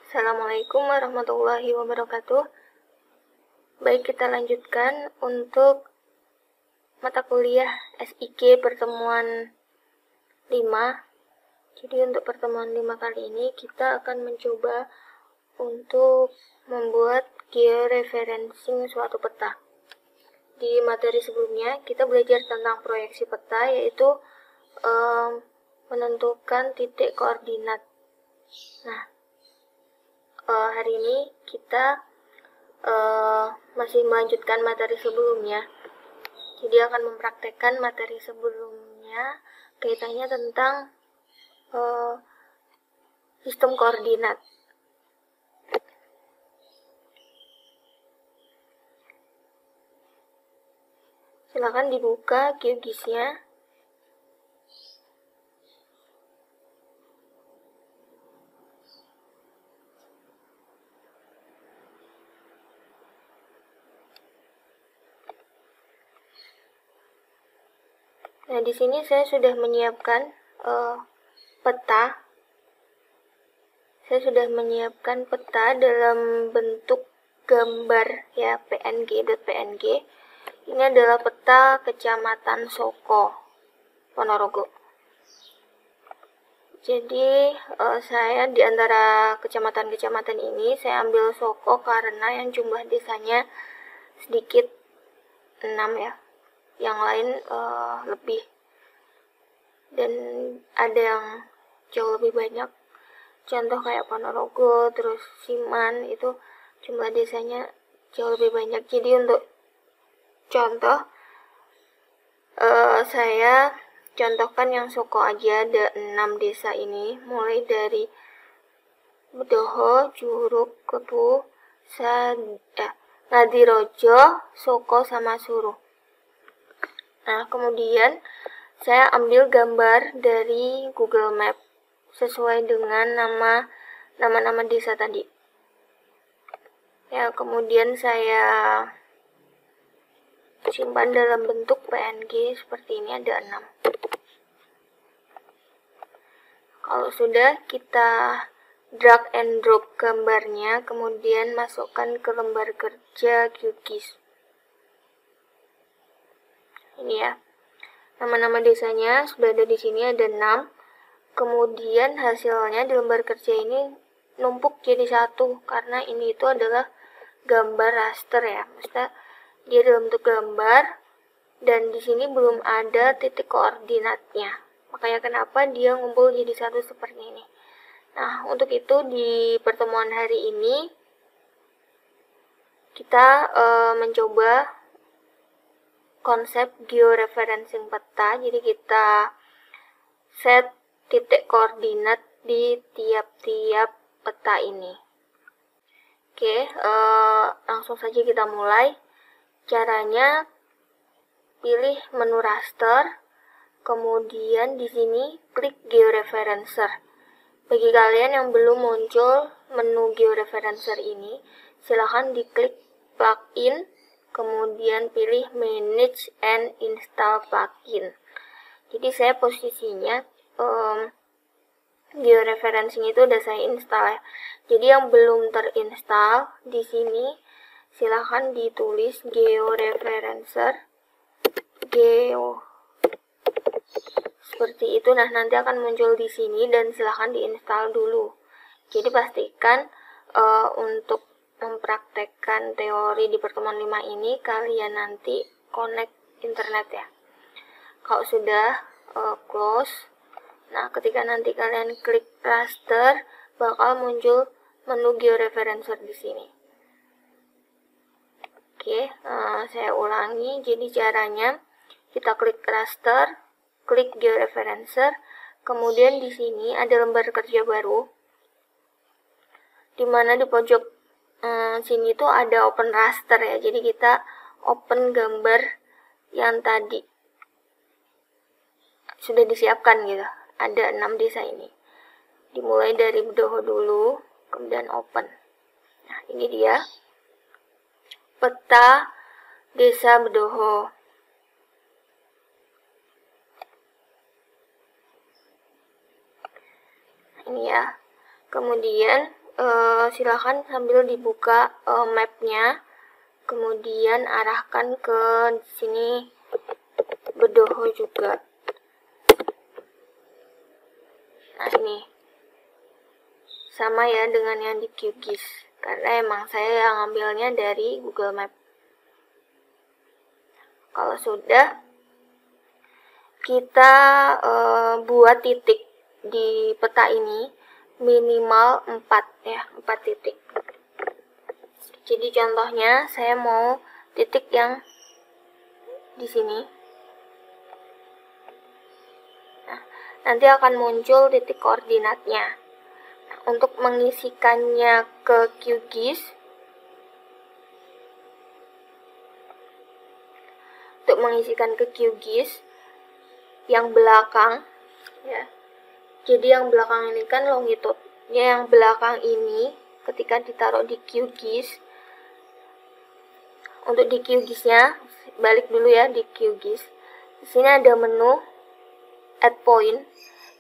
Assalamualaikum warahmatullahi wabarakatuh. Baik, kita lanjutkan untuk mata kuliah SIG pertemuan 5. Jadi untuk pertemuan 5 kali ini kita akan mencoba untuk membuat georeferencing suatu peta. Di materi sebelumnya kita belajar tentang proyeksi peta, yaitu menentukan titik koordinat. Nah, hari ini kita masih melanjutkan materi sebelumnya. Jadi akan mempraktekkan materi sebelumnya kaitannya tentang sistem koordinat. Silakan dibuka GeoGIS-nya. Nah, di sini saya sudah menyiapkan peta. Saya sudah menyiapkan peta dalam bentuk gambar ya, png.png. Ini adalah peta Kecamatan Soko, Ponorogo. Jadi saya di antara kecamatan-kecamatan ini saya ambil Soko karena yang jumlah desanya sedikit, 6 ya. Yang lain lebih, dan ada yang jauh lebih banyak. Contoh kayak Ponorogo, terus Siman, itu jumlah desanya jauh lebih banyak. Jadi untuk contoh saya contohkan yang Soko aja, ada 6 desa ini, mulai dari Bedoho, Juruk, Kebu, Ngadirojo, Soko, sama Suruh. Nah, kemudian saya ambil gambar dari Google Map sesuai dengan nama-nama desa tadi. Ya, kemudian saya simpan dalam bentuk PNG seperti ini, ada 6. Kalau sudah, kita drag and drop gambarnya, kemudian masukkan ke lembar kerja GeoGIS. Ini ya, nama-nama desanya sudah ada di sini, ada 6. Kemudian hasilnya di lembar kerja ini numpuk jadi satu, karena ini itu adalah gambar raster ya, maksudnya dia dalam bentuk gambar dan di sini belum ada titik koordinatnya, makanya kenapa dia ngumpul jadi satu seperti ini. Nah, untuk itu di pertemuan hari ini kita mencoba konsep georeferencing peta. Jadi kita set titik koordinat di tiap-tiap peta ini. Oke, langsung saja kita mulai. Caranya, pilih menu raster, kemudian di sini klik georeferencer. Bagi kalian yang belum muncul menu georeferencer ini, silahkan diklik plugin, kemudian pilih manage and install plugin. Jadi saya posisinya georeferencing itu udah saya install ya. Jadi yang belum terinstall di sini silahkan ditulis georeferencer seperti itu. Nah, nanti akan muncul di sini dan silahkan diinstal dulu. Jadi pastikan untuk mempraktekkan teori di pertemuan 5 ini kalian nanti connect internet ya. Kalau sudah close, nah ketika nanti kalian klik raster bakal muncul menu georeferencer di sini. Oke, saya ulangi. Jadi caranya kita klik raster, klik georeferencer, kemudian di sini ada lembar kerja baru, dimana di pojok sini tuh ada open raster ya. Jadi kita open gambar yang tadi sudah disiapkan gitu. Ada 6 desa ini. Dimulai dari Bedoho dulu, kemudian open. Nah, ini dia peta desa Bedoho. Ini ya. Kemudian silakan sambil dibuka mapnya, kemudian arahkan ke sini Bedoho juga. Nah, ini sama ya dengan yang di QGIS, karena emang saya yang ngambilnya dari Google Map. Kalau sudah, kita buat titik di peta ini minimal 4 ya, 4 titik. Jadi contohnya saya mau titik yang di sini. Nah, nanti akan muncul titik koordinatnya. Nah, untuk mengisikannya ke QGIS, yang belakang ya. Jadi yang belakang ini kan longitude. Yang belakang ini ketika ditaruh di QGIS, untuk di QGIS-nya balik dulu ya di QGIS. Di sini ada menu add point.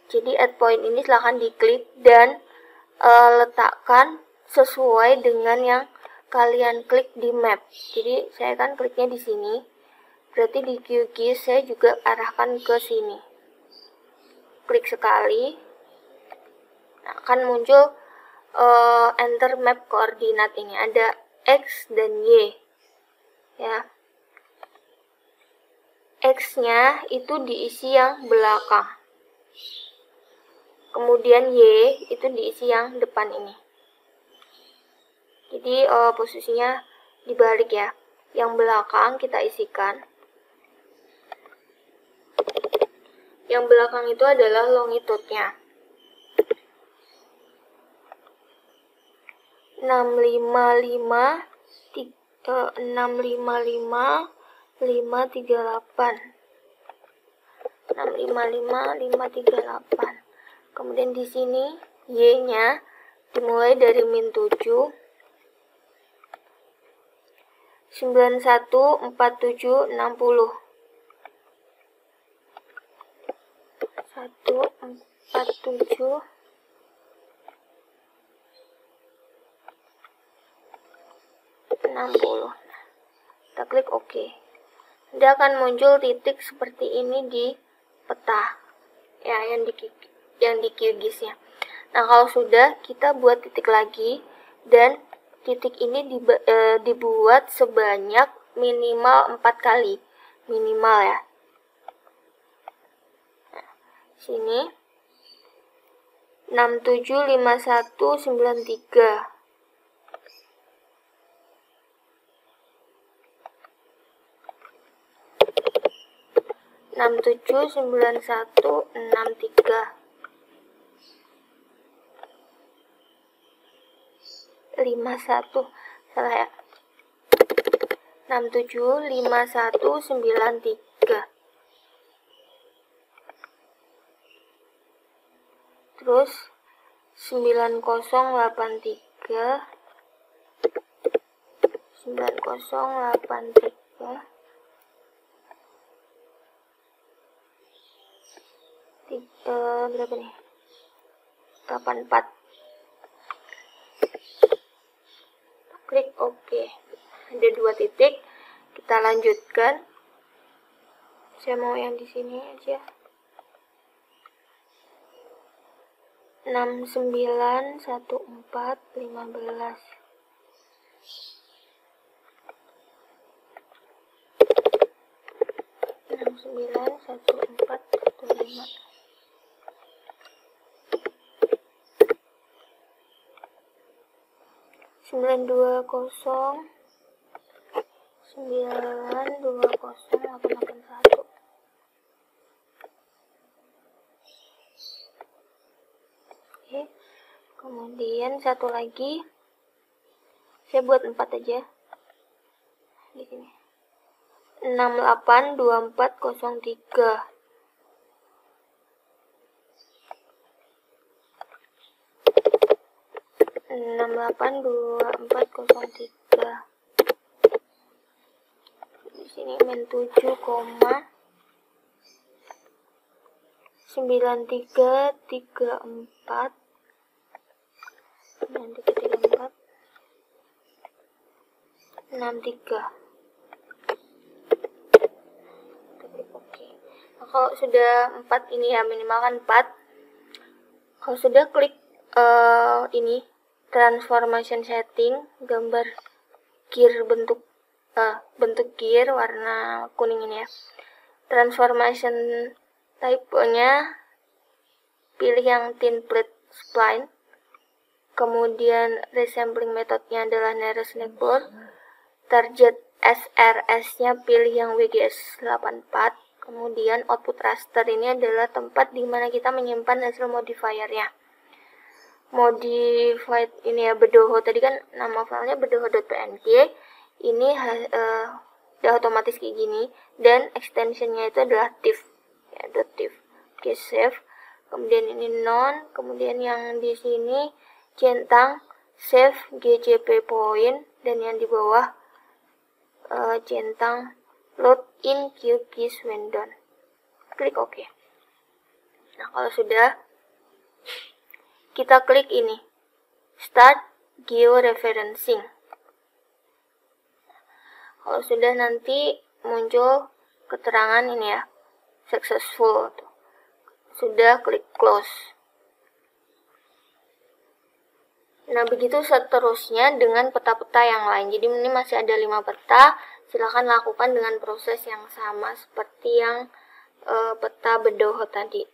Jadi add point ini silahkan diklik dan letakkan sesuai dengan yang kalian klik di map. Jadi saya kan kliknya di sini. Berarti di QGIS saya juga arahkan ke sini. Klik sekali, nah, akan muncul enter map koordinat ini. Ada X dan Y. Ya. X-nya itu diisi yang belakang. Kemudian Y itu diisi yang depan ini. Jadi posisinya dibalik ya. Yang belakang kita isikan. Yang belakang itu adalah longitude-nya. 655 538. Kemudian di sini Y-nya dimulai dari min 7, 91, 47, 60. 1, 4, 7, 60. Kita klik OK. Dia akan muncul titik seperti ini di peta ya, yang di QGIS-nya. Nah, kalau sudah, kita buat titik lagi, dan titik ini dibuat sebanyak minimal 4 kali. Minimal ya. Nah, sini 675193. 679163. 51, salah ya. 675193. Terus 9083. 9083. Berapa nih? 84. Klik OK. Ada 2 titik. Kita lanjutkan. Saya mau yang di sini aja. 691415. 691415. 920 881. Oke, kemudian satu lagi, saya buat 4 aja di sini. 682403. 682403. Di sini min 7,9334. Nanti kita 63. Oke. Nah, kalau sudah 4 ini ya, minimalkan 4. Kalau sudah klik ini transformation setting, gambar gear bentuk gear warna kuning ini ya. Transformation type-nya pilih yang thin plate spline. Kemudian resembling metodenya adalah nearest neighbor. Target SRS-nya pilih yang WGS 84. Kemudian output raster ini adalah tempat di mana kita menyimpan hasil modifier-nya. Modified ini ya, bedoho. Tadi kan nama filenya bedoho.png. Ini udah otomatis kayak gini. Dan extensionnya itu adalah div. Ya, .div. Oke, save. Kemudian ini non. Kemudian yang di sini centang save GCP point. Dan yang di bawah centang load in QGIS when done. Klik OK. Nah, kalau sudah, kita klik ini, Start Georeferencing. Kalau sudah, nanti muncul keterangan ini ya, successful. Sudah, klik Close. Nah, begitu seterusnya dengan peta-peta yang lain. Jadi ini masih ada 5 peta. Silakan lakukan dengan proses yang sama seperti yang peta bedoho tadi.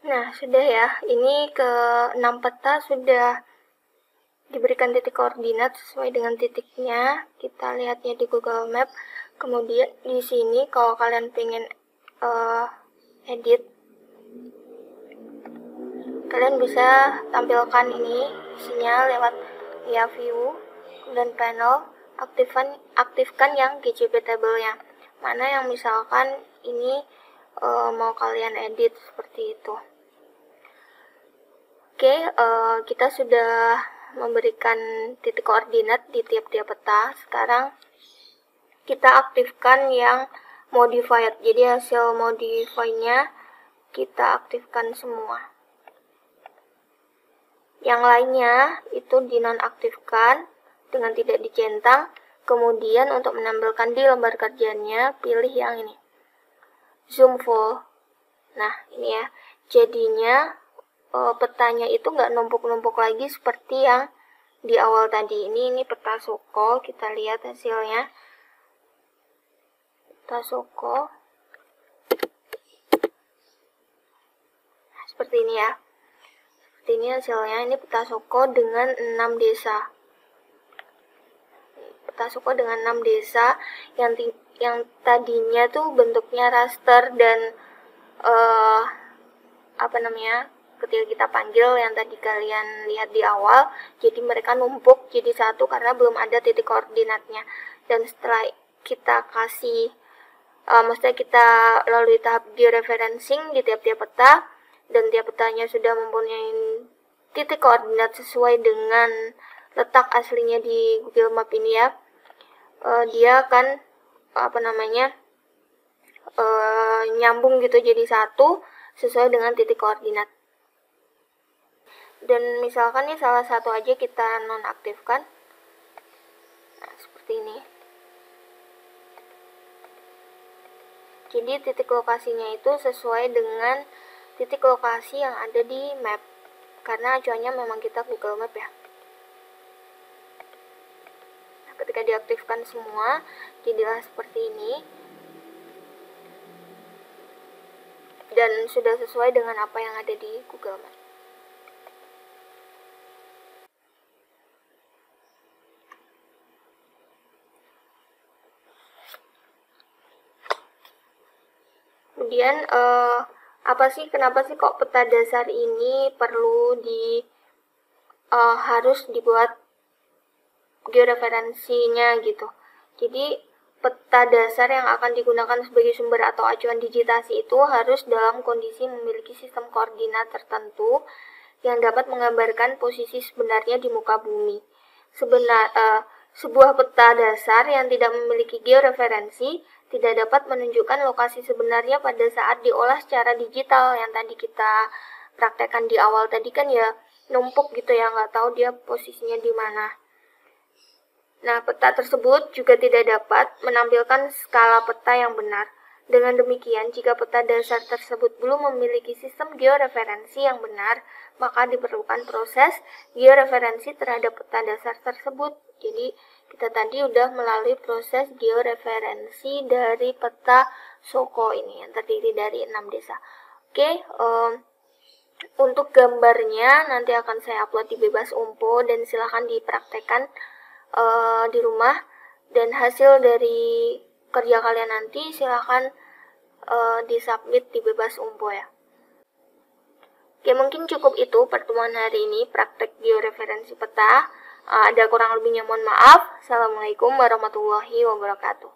Nah, sudah ya. Ini ke 6 peta sudah diberikan titik koordinat sesuai dengan titiknya. Kita lihatnya di Google Map. Kemudian di sini kalau kalian pengen edit, kalian bisa tampilkan ini isinya lewat ya view, kemudian panel, aktifkan yang GCP table-nya. Mana yang misalkan ini mau kalian edit seperti itu. Oke, kita sudah memberikan titik koordinat di tiap-tiap peta. Sekarang kita aktifkan yang modified. Jadi hasil modify-nya kita aktifkan semua. Yang lainnya itu dinonaktifkan dengan tidak dicentang. Kemudian untuk menampilkan di lembar kerjanya, pilih yang ini, zoom full. Nah, ini ya, jadinya petanya itu nggak numpuk-numpuk lagi seperti yang di awal tadi. Ini peta Soko, kita lihat hasilnya. Peta Soko seperti ini ya. Seperti ini hasilnya. Ini peta Soko dengan 6 desa. Peta Soko dengan 6 desa yang tadinya tuh bentuknya raster dan ketika kita panggil yang tadi kalian lihat di awal, jadi mereka numpuk jadi satu karena belum ada titik koordinatnya. Dan setelah kita kasih maksudnya kita lalui tahap georeferencing di tiap-tiap peta, dan tiap petanya sudah mempunyai titik koordinat sesuai dengan letak aslinya di Google Map ini ya, dia akan nyambung gitu jadi satu sesuai dengan titik koordinat. Dan misalkan nih salah satu aja kita nonaktifkan. Nah, seperti ini. Jadi titik lokasinya itu sesuai dengan titik lokasi yang ada di map. Karena acuannya memang kita Google Map ya. Nah, ketika diaktifkan semua, jadilah seperti ini. Dan sudah sesuai dengan apa yang ada di Google Map. Kemudian kenapa sih kok peta dasar ini perlu harus dibuat georeferensinya gitu. Jadi peta dasar yang akan digunakan sebagai sumber atau acuan digitasi itu harus dalam kondisi memiliki sistem koordinat tertentu yang dapat menggambarkan posisi sebenarnya di muka bumi. Sebuah peta dasar yang tidak memiliki georeferensi tidak dapat menunjukkan lokasi sebenarnya pada saat diolah secara digital. Yang tadi kita praktekkan di awal tadi kan ya numpuk gitu ya, nggak tahu dia posisinya di mana. Nah, peta tersebut juga tidak dapat menampilkan skala peta yang benar. Dengan demikian, jika peta dasar tersebut belum memiliki sistem georeferensi yang benar, maka diperlukan proses georeferensi terhadap peta dasar tersebut. Jadi, kita tadi udah melalui proses georeferensi dari peta Soko ini yang terdiri dari 6 desa. Oke, untuk gambarnya nanti akan saya upload di Bebas Umpo dan silahkan dipraktekkan di rumah, dan hasil dari kerja kalian nanti silahkan disubmit di Bebas Umpo ya. Oke, mungkin cukup itu pertemuan hari ini praktek georeferensi peta. Ada kurang lebihnya mohon maaf. Assalamualaikum warahmatullahi wabarakatuh.